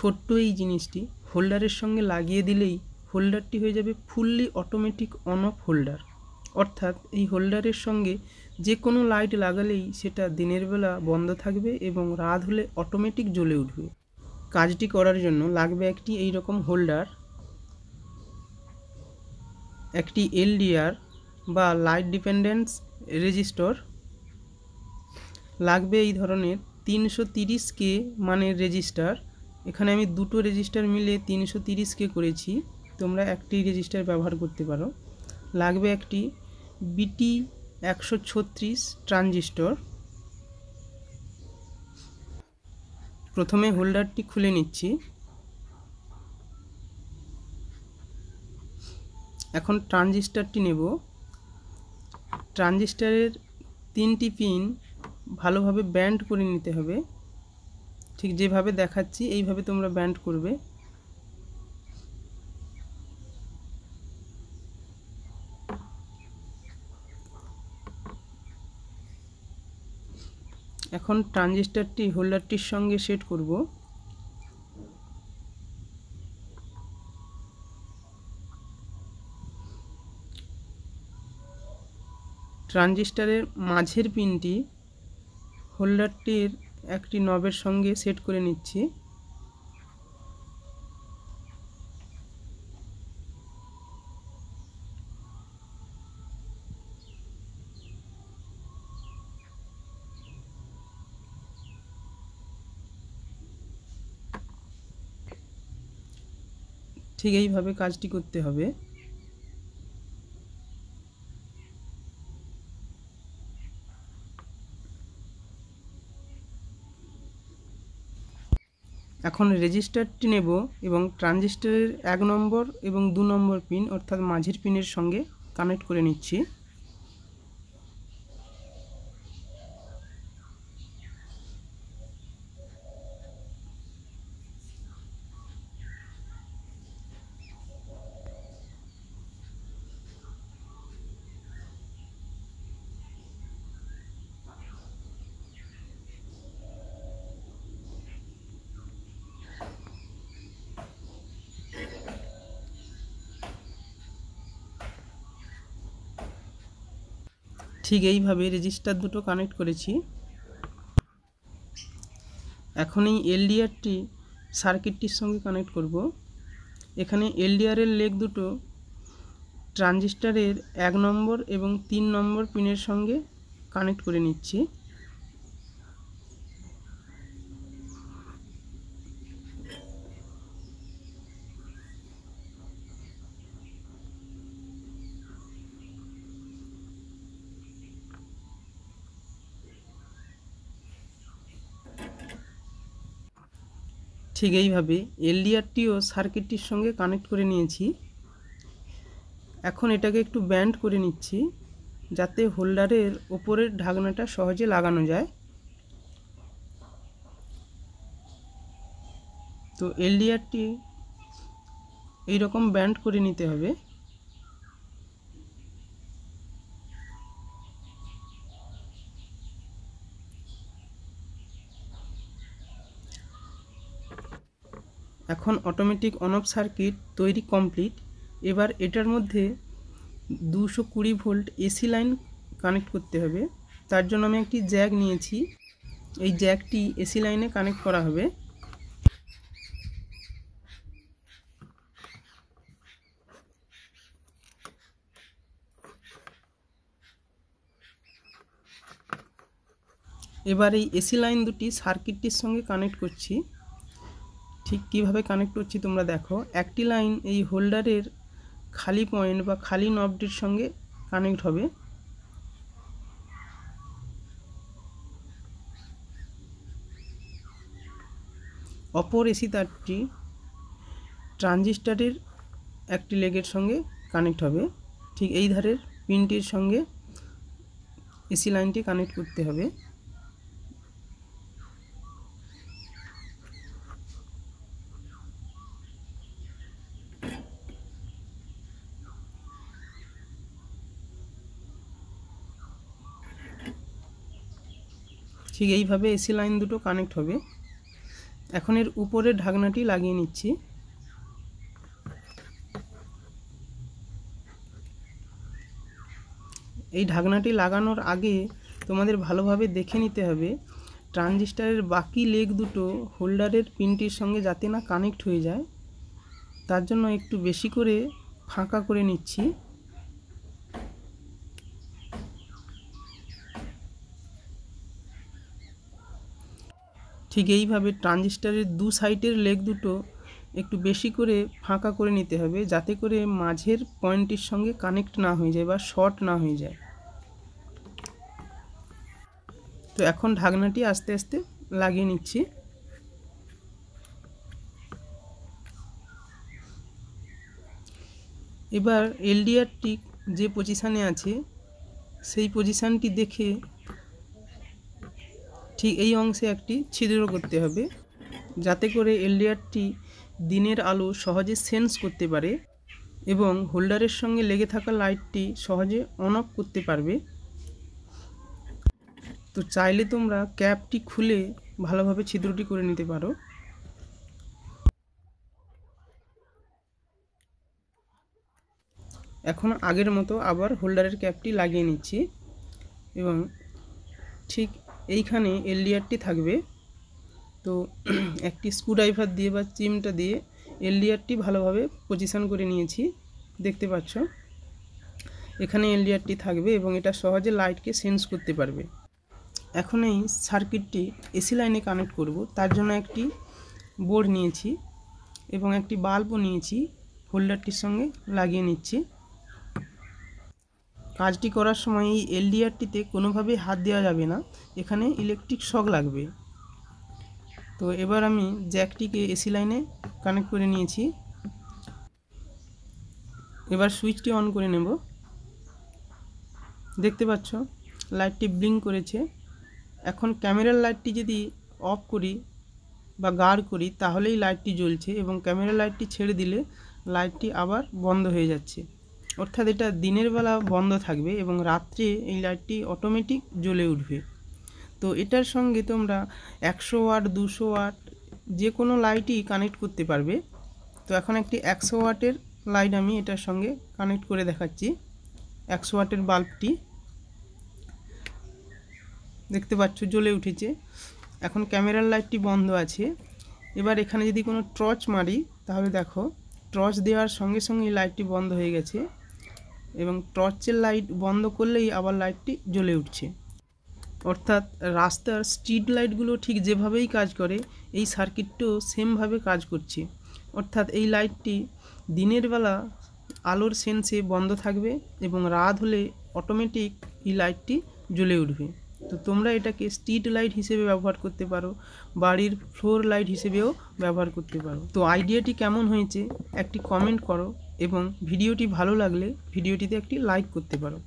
ছোট্ট এই জিনিসটি হোল্ডারের সঙ্গে লাগিয়ে দিলেই হোল্ডারটি হয়ে যাবে fully automatic on of holder. অর্থাৎ এই হোল্ডারের সঙ্গে যে কোনো লাইট লাগালেই সেটা দিনের বেলা বন্ধ থাকবে এবং রাত হলে অটোমেটিক জ্বলে উঠবে। কাজটি করার জন্য লাগবে একটি এই রকম হোল্ডার, একটি এলডিআর বা লাইট ডিপেন্ডেন্স রেজিস্টর, লাগবে এই ধরনের 330K মানের রেজিস্টার। এখানে আমি দুটো রেজিস্টার মিলে 330K করেছি, তোমরা একটি রেজিস্টার ব্যবহার করতে পারো। লাগবে একটি BT 136 ট্রানজিস্টর। প্রথমে হোল্ডারটি খুলে নিচ্ছি। এখন ট্রানজিস্টরটি নেব। ট্রানজিস্টরের 3টি পিন ভালোভাবে ব্যান্ড করে নিতে হবে, ঠিক যেভাবে দেখাচ্ছি এইভাবে তোমরা ব্যান্ড করবে। এখন ট্রানজিস্টরটি হোল্ডারটির সঙ্গে সেট করব। ট্রানজিস্টরের মাঝের পিনটি হোল্ডারটির একটি নবের সঙ্গে সেট করে নিচ্ছি। ঠিক এইভাবে কাজটি করতে হবে। এখন রেজিস্টারটি নেব এবং ট্রানজিস্টরের 1 নম্বর এবং 2 নম্বর পিন অর্থাৎ মাঝের পিনের সঙ্গে কানেক্ট করে নিচ্ছি। ঠিক এইভাবে রেজিস্টার দুটো কানেক্ট করেছি। এখন এই এলডিআরটি সার্কিটটির সঙ্গে কানেক্ট করব। এখানে এলডিআরের লেগ দুটো ট্রানজিস্টরের 1 নম্বর এবং 3 নম্বর পিনের সঙ্গে কানেক্ট করে নিচ্ছি। ঠিক এইভাবে এলডিআরটিও সার্কিটটির সঙ্গে কানেক্ট করে নিয়েছি। এখন এটাকে একটু ব্যান্ড করে নিচ্ছি যাতে হোল্ডারের ওপরের ঢাকনাটা সহজে লাগানো যায়। তো এলডিআরটি এইরকম ব্যান্ড করে নিতে হবে। এখন অটোমেটিক অন অফ সার্কিট তৈরি কমপ্লিট। এবার এটার মধ্যে 220 ভোল্ট এসি লাইন কানেক্ট করতে হবে। তার জন্য আমি একটি জ্যাক নিয়েছি, এই জ্যাকটি এসি লাইনে কানেক্ট করা হবে। এবার এই এসি লাইন দুটি সার্কিটটির সঙ্গে কানেক্ট করছি। ঠিক কীভাবে কানেক্ট করছি তোমরা দেখো। একটি লাইন এই হোল্ডারের খালি পয়েন্ট বা খালি নবটির সঙ্গে কানেক্ট হবে। অপর এসি তারটি ট্রানজিস্টরের একটি লেগের সঙ্গে কানেক্ট হবে। ঠিক এই ধারের পিনটির সঙ্গে এসি লাইনটি কানেক্ট করতে হবে। ঠিক এইভাবে এসি লাইন দুটো কানেক্ট হবে। এখন এর উপরের ঢাকনাটি লাগিয়ে নিচ্ছি। এই ঢাকনাটি লাগানোর আগে তোমাদের ভালোভাবে দেখে নিতে হবে ট্রানজিস্টরের বাকি লেগ দুটো হোল্ডারের পিনটির সঙ্গে যাতে না কানেক্ট হয়ে যায়, তার জন্য একটু বেশি করে ফাঁকা করে নিচ্ছি। ঠিক এইভাবে ট্রানজিস্টরের দু সাইডের লেগ দুটো একটু বেশি করে ফাঁকা করে নিতে হবে, যাতে করে মাঝের পয়েন্টটির সঙ্গে কানেক্ট না হয়ে যায় বা শর্ট না হয়ে যায়। তো এখন ঢাকনাটি আস্তে আস্তে লাগিয়ে নিচ্ছি। এবার এলডিআরটি যে পজিশানে আছে সেই পজিশানটি দেখে ঠিক এই অংশে একটি ছিদ্র করতে হবে, যাতে করে এলডিআরটি দিনের আলো সহজে সেন্স করতে পারে এবং হোল্ডারের সঙ্গে লেগে থাকা লাইটটি সহজে অন অফ করতে পারবে। তো চাইলে তোমরা ক্যাপটি খুলে ভালোভাবে ছিদ্রটি করে নিতে পারো। এখন আগের মতো আবার হোল্ডারের ক্যাপটি লাগিয়ে নিচ্ছি এবং ঠিক এইখানে এলডিআরটি থাকবে। তো একটি স্ক্রুড্রাইভার দিয়ে বা চিমটা দিয়ে এলডিআরটি ভালোভাবে পজিশন করে নিয়েছি, দেখতে পাচ্ছ। এখানে এলডিআরটি থাকবে এবং এটা সহজে লাইটকে সেন্স করতে পারবে। এখন এই সার্কিটটি এসি লাইনে কানেক্ট করব, তার জন্য একটি বোর্ড নিয়েছি এবং একটি বাল্বও নিয়েছি, হোল্ডারটির সঙ্গে লাগিয়ে নিচ্ছি। কাজটি করার সময় এই এলডিআরটিতে কোনোভাবেই হাত দেওয়া যাবে না, এখানে ইলেকট্রিক শক লাগবে। তো এবার আমি জ্যাকটিকে এসি লাইনে কানেক্ট করে নিয়েছি। এবার সুইচটি অন করে নেব। দেখতে পাচ্ছ লাইটটি ব্লিঙ্ক করেছে। এখন ক্যামেরার লাইটটি যদি অফ করি বা গাঢ় করি তাহলেই লাইটটি জ্বলছে এবং ক্যামেরার লাইটটি ছেড়ে দিলে লাইটটি আবার বন্ধ হয়ে যাচ্ছে। অর্থাৎ এটা দিনের বেলা বন্ধ থাকবে এবং রাত্রে এই লাইটটি অটোমেটিক জ্বলে উঠবে। তো এটার সঙ্গে তোমরা 100 ওয়াট 200 ওয়াট যে কোনো লাইটই কানেক্ট করতে পারবে। তো এখন একটি 100 ওয়াটের লাইট আমি এটার সঙ্গে কানেক্ট করে দেখাচ্ছি। 100 ওয়াটের বাল্বটি দেখতে পাচ্ছ জ্বলে উঠেছে। এখন ক্যামেরার লাইটটি বন্ধ আছে। এবার এখানে যদি কোনো টর্চ মারি তাহলে দেখো টর্চ দেওয়ার সঙ্গে সঙ্গে লাইটটি বন্ধ হয়ে গেছে এবং টর্চের লাইট বন্ধ করলেই আবার লাইটটি জ্বলে উঠছে। অর্থাৎ রাস্তার স্ট্রিট লাইটগুলো ঠিক যেভাবেই কাজ করে এই সার্কিটটিও সেমভাবে কাজ করছে। অর্থাৎ এই লাইটটি দিনের বেলা আলোর সেন্সে বন্ধ থাকবে এবং রাত হলে অটোমেটিক এই লাইটটি জ্বলে উঠবে। তো তোমরা এটাকে স্ট্রিট লাইট হিসেবে ব্যবহার করতে পারো, বাড়ির ফ্লোর লাইট হিসেবেও ব্যবহার করতে পারো। তো আইডিয়াটি কেমন হয়েছে একটি কমেন্ট করো এবং ভিডিওটি ভালো লাগলে ভিডিওটিতে একটি লাইক করতে পারো।